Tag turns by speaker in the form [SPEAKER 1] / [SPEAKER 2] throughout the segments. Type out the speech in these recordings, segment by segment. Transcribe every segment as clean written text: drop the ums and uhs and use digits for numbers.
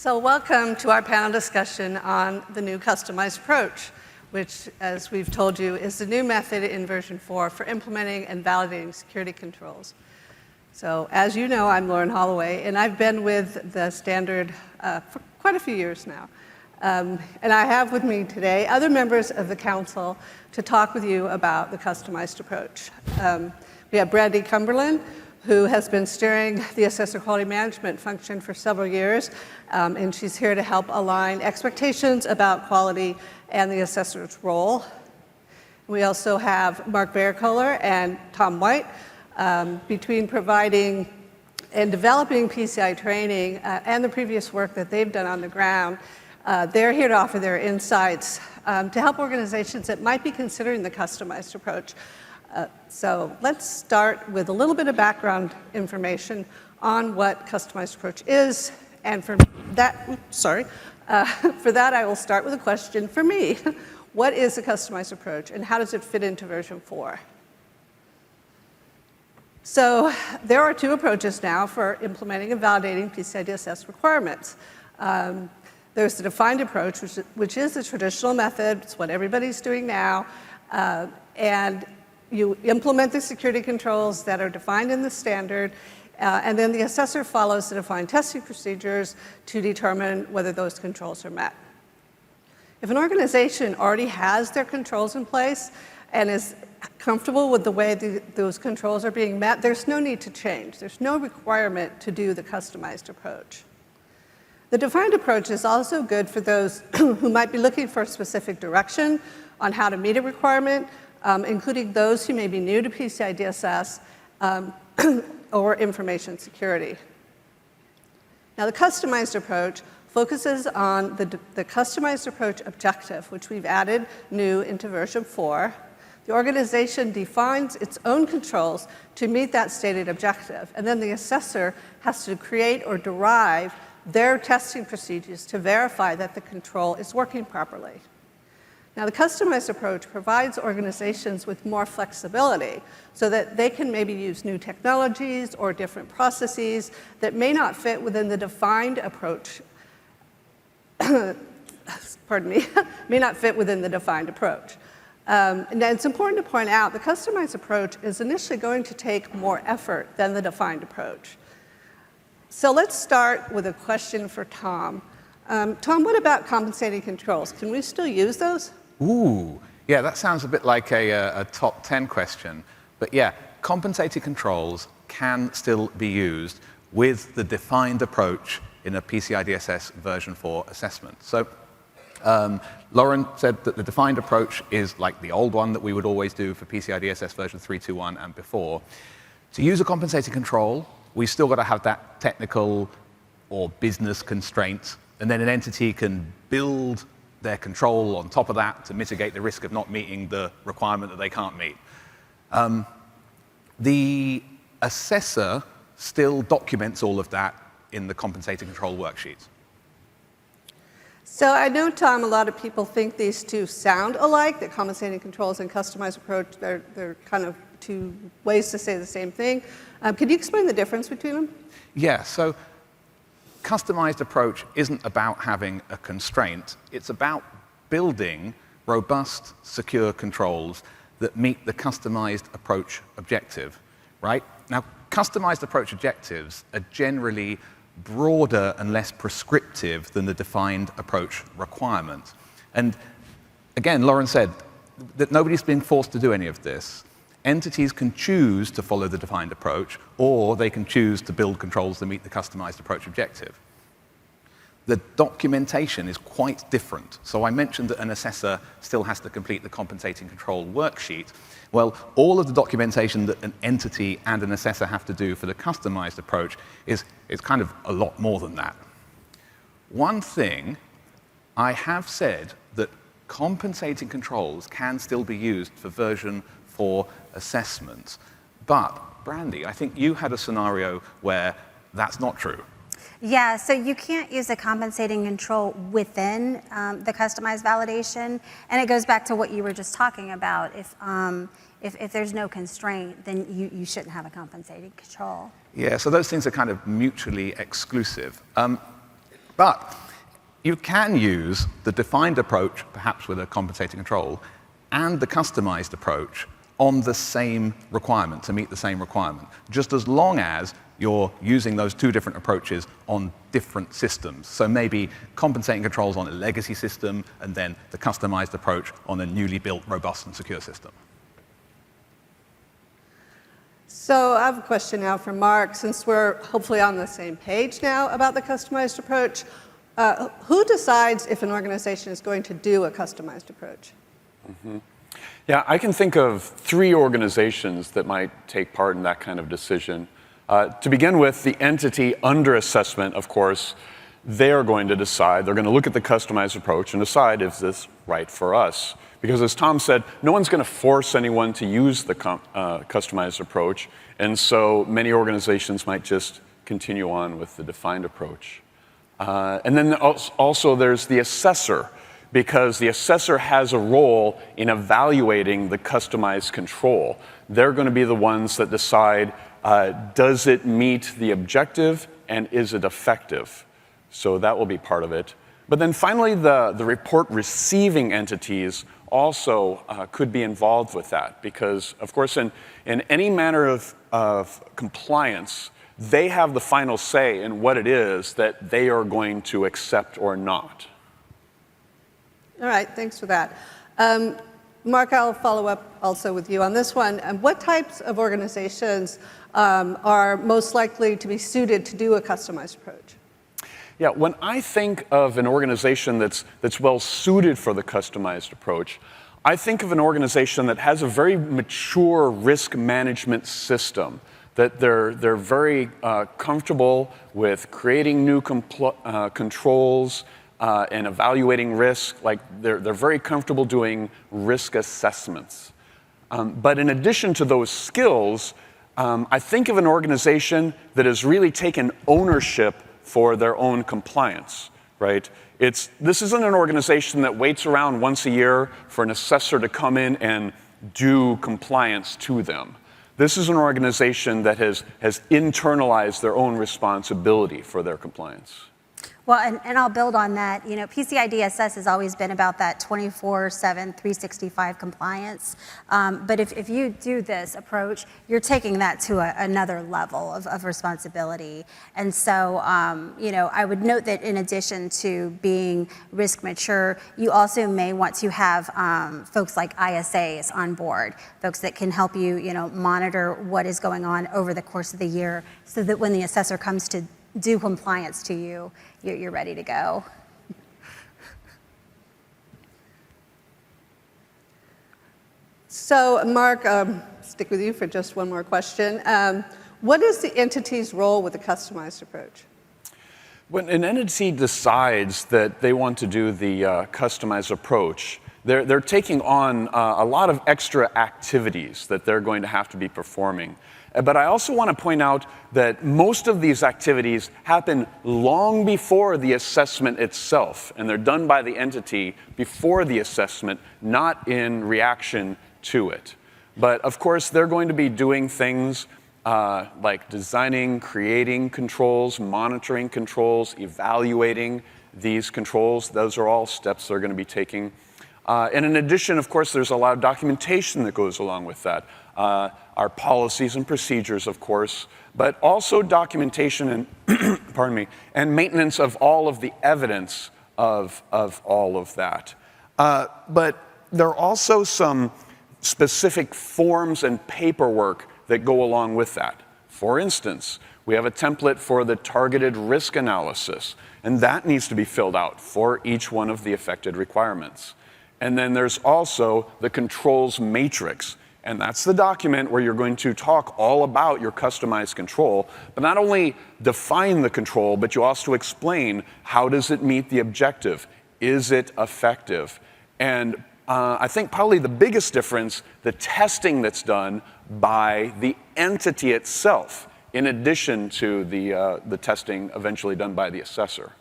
[SPEAKER 1] So welcome to our panel discussion on the new customized approach, which, as we've told you, is the new method in version 4 for implementing and validating security controls. So as you know, I'm Lauren Holloway, and I've been with the standard for quite a few years now. And I have with me today other members of the council to talk with you about the customized approach. We have Brandy Cumberland, who has been steering the assessor quality management function for several years, and she's here to help align expectations about quality and the assessor's role. We also have Marc Bayerkohler and Tom White. Between providing and developing PCI training and the previous work that they've done on the ground, they're here to offer their insights to help organizations that might be considering the customized approach. So let's start with a little bit of background information on what customized approach is. And for that, for that I will start with a question for me. What is a customized approach and how does it fit into version 4? So there are two approaches now for implementing and validating PCI DSS requirements. There's the defined approach, which is the traditional method. It's what everybody's doing now. And you implement the security controls that are defined in the standard, and then the assessor follows the defined testing procedures to determine whether those controls are met. If an organization already has their controls in place and is comfortable with the way those controls are being met, there's no need to change. There's no requirement to do the customized approach. The defined approach is also good for those who might be looking for a specific direction on how to meet a requirement, including those who may be new to PCI DSS or information security. Now, the customized approach focuses on the customized approach objective, which we've added new into version 4. The organization defines its own controls to meet that stated objective, and then the assessor has to create or derive their testing procedures to verify that the control is working properly. Now, the customized approach provides organizations with more flexibility so that they can maybe use new technologies or different processes that may not fit within the defined approach, pardon me, may not fit within the defined approach. And it's important to point out the customized approach is initially going to take more effort than the defined approach. So let's start with a question for Tom. Tom, what about compensating controls? Can we still use those?
[SPEAKER 2] Ooh, yeah, that sounds a bit like a top 10 question. But yeah, compensated controls can still be used with the defined approach in a PCI DSS version 4 assessment. So Lauren said that the defined approach is like the old one that we would always do for PCI DSS version 3.2.1 and before. To use a compensated control, we've still got to have that technical or business constraint, and then an entity can build their control on top of that to mitigate the risk of not meeting the requirement that they can't meet. The assessor still documents all of that in the compensated control worksheet.
[SPEAKER 1] So I know, Tom, a lot of people think these two sound alike, that compensating controls and customized approach, they're kind of two ways to say the same thing. Could you explain the difference between them?
[SPEAKER 2] Yeah, so customized approach isn't about having a constraint. It's about building robust, secure controls that meet the customized approach objective, right? Now, customized approach objectives are generally broader and less prescriptive than the defined approach requirement. And again, Lauren said that nobody's being forced to do any of this. Entities can choose to follow the defined approach, or they can choose to build controls that meet the customized approach objective. The documentation is quite different. So I mentioned that an assessor still has to complete the compensating control worksheet. Well, all of the documentation that an entity and an assessor have to do for the customized approach is kind of a lot more than that. One thing, I have said that compensating controls can still be used for version 4 assessments. But, Brandy, I think you had a scenario where that's not true.
[SPEAKER 3] Yeah, so you can't use a compensating control within the customized validation, and it goes back to what you were just talking about. If there's no constraint, then you shouldn't have a compensating control.
[SPEAKER 2] Yeah, so those things are kind of mutually exclusive. But you can use the defined approach, perhaps with a compensating control, and the customized approach on the same requirement, to meet the same requirement, just as long as you're using those two different approaches on different systems. So maybe compensating controls on a legacy system, and then the customized approach on a newly built, robust, and secure system.
[SPEAKER 1] So I have a question now for Mark. Since we're hopefully on the same page now about the customized approach, who decides if an organization is going to do a customized approach?
[SPEAKER 4] Yeah, I can think of 3 organizations that might take part in that kind of decision. To begin with, the entity under assessment, of course, they are going to decide, they're going to look at the customized approach and decide, is this right for us? Because as Tom said, no one's going to force anyone to use the customized approach, and so many organizations might just continue on with the defined approach. And then also there's the assessor, because the assessor has a role in evaluating the customized control. They're going to be the ones that decide, does it meet the objective and is it effective? So that will be part of it. But then finally, the report receiving entities also could be involved with that, because of course in any manner of compliance, they have the final say in what it is that they are going to accept or not.
[SPEAKER 1] All right, thanks for that. Mark, I'll follow up also with you on this one. What types of organizations are most likely to be suited to do a customized approach?
[SPEAKER 4] Yeah, when I think of an organization that's well suited for the customized approach, I think of an organization that has a very mature risk management system, that they're very comfortable with creating new controls and evaluating risk. Like they're very comfortable doing risk assessments. But in addition to those skills, I think of an organization that has really taken ownership for their own compliance, right? This isn't an organization that waits around once a year for an assessor to come in and do compliance to them. This is an organization that has internalized their own responsibility for their compliance.
[SPEAKER 3] Well, and I'll build on that. You know, PCI DSS has always been about that 24/7, 365 compliance. But if you do this approach, you're taking that to another level of responsibility. And so, you know, I would note that in addition to being risk mature, you also may want to have folks like ISAs on board, folks that can help you, you know, monitor what is going on over the course of the year, so that when the assessor comes to do compliance to you, you're ready to go.
[SPEAKER 1] So, Mark, stick with you for just one more question. What is the entity's role with the customized approach?
[SPEAKER 4] When an entity decides that they want to do the customized approach, they're taking on a lot of extra activities that they're going to have to be performing. But I also want to point out that most of these activities happen long before the assessment itself, and they're done by the entity before the assessment, not in reaction to it. But of course, they're going to be doing things like designing, creating controls, monitoring controls, evaluating these controls. Those are all steps they're going to be taking. And in addition, of course, there's a lot of documentation that goes along with that. Our policies and procedures, of course, but also documentation and, pardon me, and maintenance of all of the evidence of all of that. But there are also some specific forms and paperwork that go along with that. For instance, we have a template for the targeted risk analysis, and that needs to be filled out for each one of the affected requirements. And then there's also the controls matrix, and that's the document where you're going to talk all about your customized control, but not only define the control, but you also explain how does it meet the objective? Is it effective? And I think probably the biggest difference, the testing that's done by the entity itself, in addition to the testing eventually done by the assessor.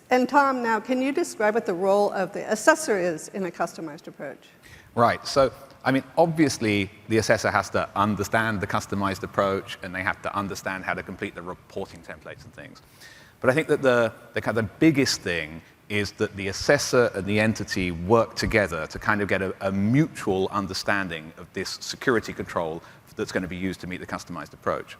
[SPEAKER 1] And Tom, now, can you describe what the role of the assessor is in a customized approach?
[SPEAKER 2] Right. So I mean, obviously, the assessor has to understand the customized approach, and they have to understand how to complete the reporting templates and things. But I think that the kind of the biggest thing is that the assessor and the entity work together to kind of get a mutual understanding of this security control that's going to be used to meet the customized approach.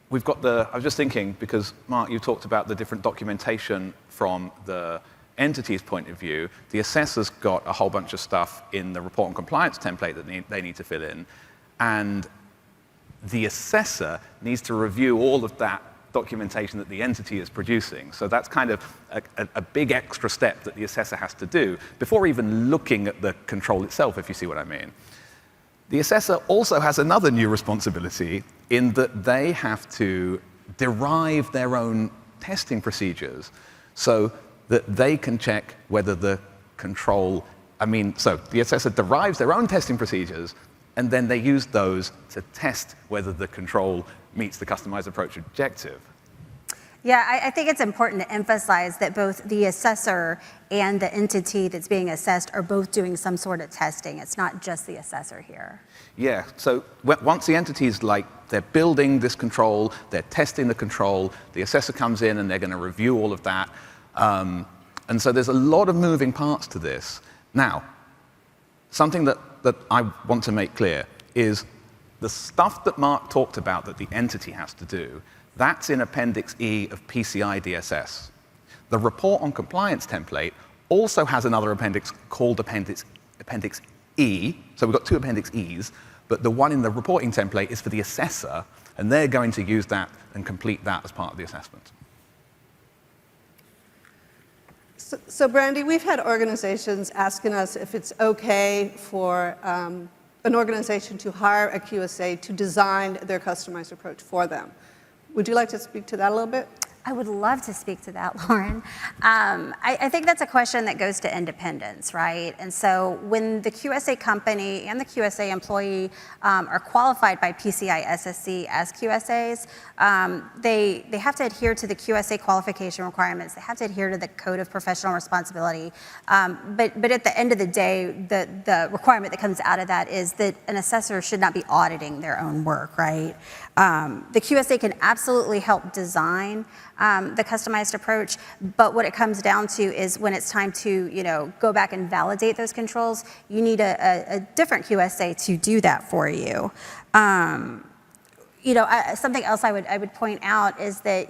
[SPEAKER 2] We've got I was just thinking, because Mark, you talked about the different documentation from the entity's point of view. The assessor's got a whole bunch of stuff in the report and compliance template that they need to fill in. And the assessor needs to review all of that documentation that the entity is producing. So that's kind of a big extra step that the assessor has to do before even looking at the control itself, if you see what I mean. The assessor also has another new responsibility in that they have to derive their own testing procedures so that they can check whether the control, so the assessor derives their own testing procedures, and then they use those to test whether the control meets the customized approach objective.
[SPEAKER 3] Yeah, I think it's important to emphasize that both the assessor and the entity that's being assessed are both doing some sort of testing. It's not just the assessor here.
[SPEAKER 2] Yeah, so once the entity's they're building this control, they're testing the control, the assessor comes in and they're going to review all of that. And so there's a lot of moving parts to this. Now, something that I want to make clear is the stuff that Mark talked about that the entity has to do, that's in Appendix E of PCI DSS. The report on compliance template also has another appendix called Appendix E. So we've got two Appendix E's, but the one in the reporting template is for the assessor, and they're going to use that and complete that as part of the assessment.
[SPEAKER 1] So Brandy, we've had organizations asking us if it's okay for an organization to hire a QSA to design their customized approach for them. Would you like to speak to that a little bit?
[SPEAKER 3] I would love to speak to that, Lauren. I think that's a question that goes to independence, right? And so when the QSA company and the QSA employee are qualified by PCI SSC as QSAs, they have to adhere to the QSA qualification requirements. They have to adhere to the Code of Professional Responsibility. But at the end of the day, the requirement that comes out of that is that an assessor should not be auditing their own work, right? The QSA can absolutely help design the customized approach, but what it comes down to is when it's time to go back and validate those controls, you need a different QSA to do that for you. Something else I would point out is that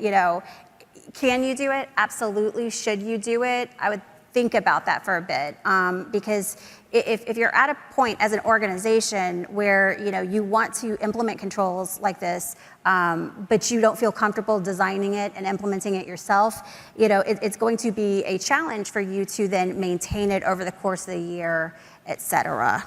[SPEAKER 3] can you do it? Absolutely. Should you do it? I would think about that for a bit, because if you're at a point as an organization where you want to implement controls like this, but you don't feel comfortable designing it and implementing it yourself, it's going to be a challenge for you to then maintain it over the course of the year, et cetera.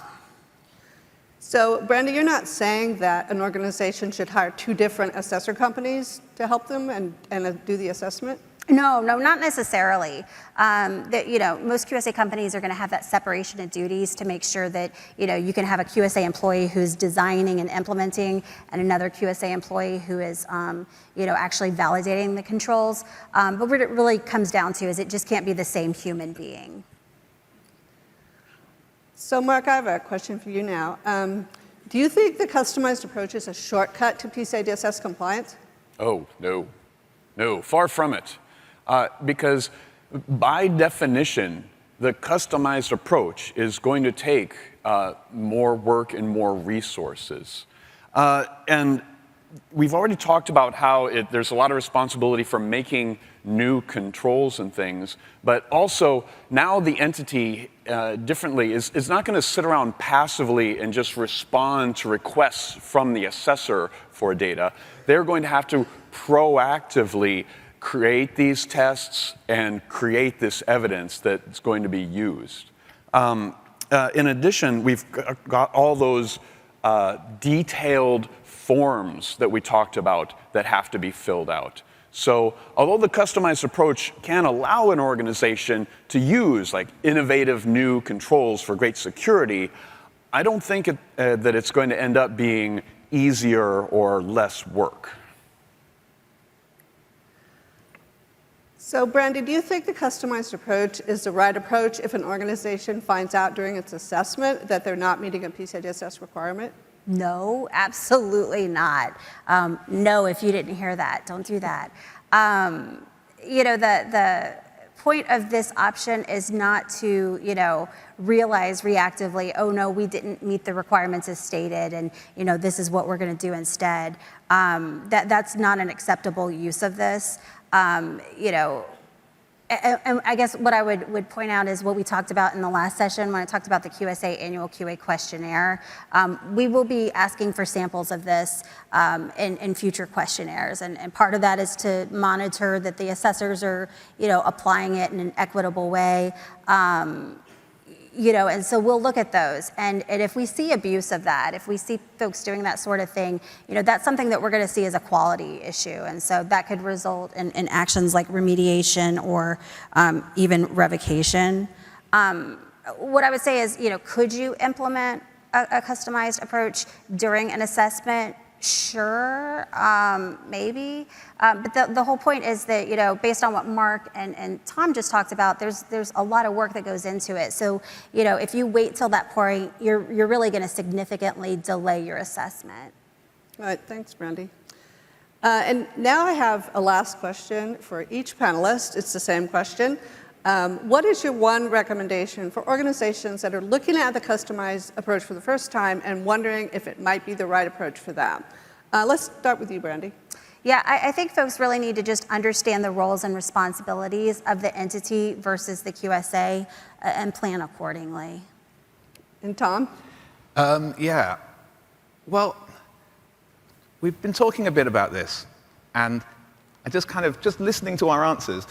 [SPEAKER 1] So Brandy, you're not saying that an organization should hire two different assessor companies to help them and do the assessment?
[SPEAKER 3] No, not necessarily. Most QSA companies are going to have that separation of duties to make sure that you can have a QSA employee who's designing and implementing, and another QSA employee who is actually validating the controls. But what it really comes down to is it just can't be the same human being.
[SPEAKER 1] So Mark, I have a question for you now. Do you think the customized approach is a shortcut to PCI DSS compliance?
[SPEAKER 4] Oh, no, far from it. Because by definition, the customized approach is going to take more work and more resources. And we've already talked about how there's a lot of responsibility for making new controls and things, but also now the entity differently is not going to sit around passively and just respond to requests from the assessor for data. They're going to have to proactively create these tests and create this evidence that's going to be used. In addition, we've got all those detailed forms that we talked about that have to be filled out. So although the customized approach can allow an organization to use innovative new controls for great security, I don't think that it's going to end up being easier or less work.
[SPEAKER 1] So, Brandy, do you think the customized approach is the right approach if an organization finds out during its assessment that they're not meeting a PCIDSS requirement?
[SPEAKER 3] No, absolutely not. No, if you didn't hear that, don't do that. The point of this option is not to, realize reactively, oh no, we didn't meet the requirements as stated, and this is what we're going to do instead. That's not an acceptable use of this. And I guess what I would point out is what we talked about in the last session when I talked about the QSA annual QA questionnaire. We will be asking for samples of this in future questionnaires, and part of that is to monitor that the assessors are, applying it in an equitable way. And so we'll look at those. And if we see abuse of that, if we see folks doing that sort of thing, that's something that we're going to see as a quality issue. And so that could result in actions like remediation or even revocation. What I would say is, could you implement a customized approach during an assessment? Sure, maybe. But the whole point is that, based on what Mark and Tom just talked about, there's a lot of work that goes into it. So, if you wait till that point, you're really going to significantly delay your assessment.
[SPEAKER 1] All right, thanks, Brandy. And now I have a last question for each panelist. It's the same question. What is your one recommendation for organizations that are looking at the customized approach for the first time and wondering if it might be the right approach for them? Let's start with you, Brandy.
[SPEAKER 3] Yeah, I think folks really need to just understand the roles and responsibilities of the entity versus the QSA and plan accordingly.
[SPEAKER 1] And Tom?
[SPEAKER 2] Yeah. Well, we've been talking a bit about this, and I just listening to our answers,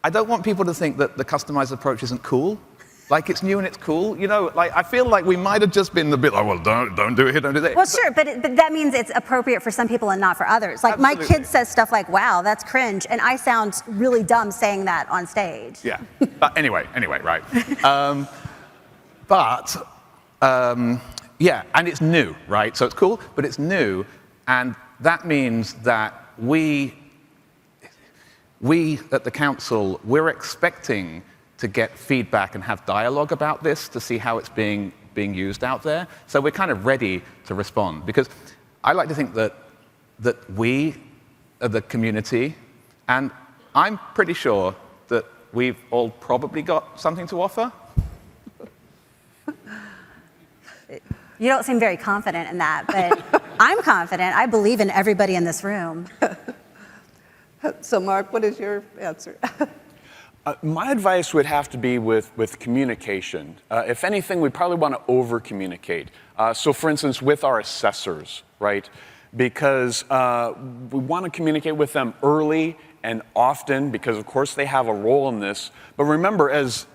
[SPEAKER 2] I don't want people to think that the customized approach isn't cool. Like, it's new and it's cool. I feel like we might have just been a bit like, well, don't do it here, don't do that.
[SPEAKER 3] Well, sure, but that means it's appropriate for some people and not for others. Like,
[SPEAKER 2] Absolutely.
[SPEAKER 3] my kid says stuff like, wow, that's cringe, and I sound really dumb saying that on stage.
[SPEAKER 2] Yeah. But anyway, right. Yeah, and it's new, right? So it's cool, but it's new, and that means that we at the council, we're expecting to get feedback and have dialogue about this to see how it's being used out there. So we're kind of ready to respond, because I like to think that we are the community, and I'm pretty sure that we've all probably got something to offer.
[SPEAKER 3] You don't seem very confident in that, but I'm confident. I believe in everybody in this room.
[SPEAKER 1] So, Mark, what is your answer?
[SPEAKER 4] My advice would have to be with communication. If anything, we probably want to over-communicate. So, for instance, with our assessors, right? Because we want to communicate with them early and often, because of course they have a role in this. But remember, as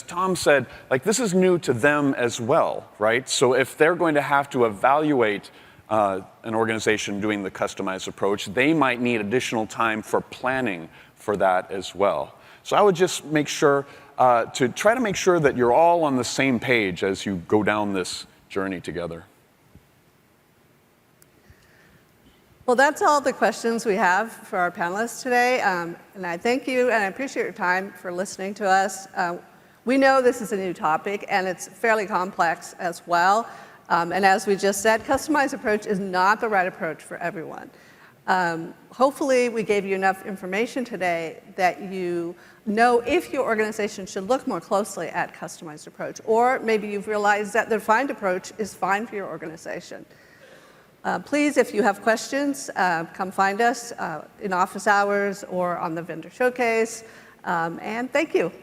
[SPEAKER 4] Tom said, like, this is new to them as well, right? So if they're going to have to evaluate an organization doing the customized approach, they might need additional time for planning for that as well. So I would just make sure to try to make sure that you're all on the same page as you go down this journey together.
[SPEAKER 1] Well, that's all the questions we have for our panelists today. And I thank you, and I appreciate your time for listening to us. We know this is a new topic, and it's fairly complex as well. And as we just said, customized approach is not the right approach for everyone. Hopefully, we gave you enough information today that you know if your organization should look more closely at customized approach, or maybe you've realized that the defined approach is fine for your organization. Please, if you have questions, come find us in office hours or on the vendor showcase. And thank you.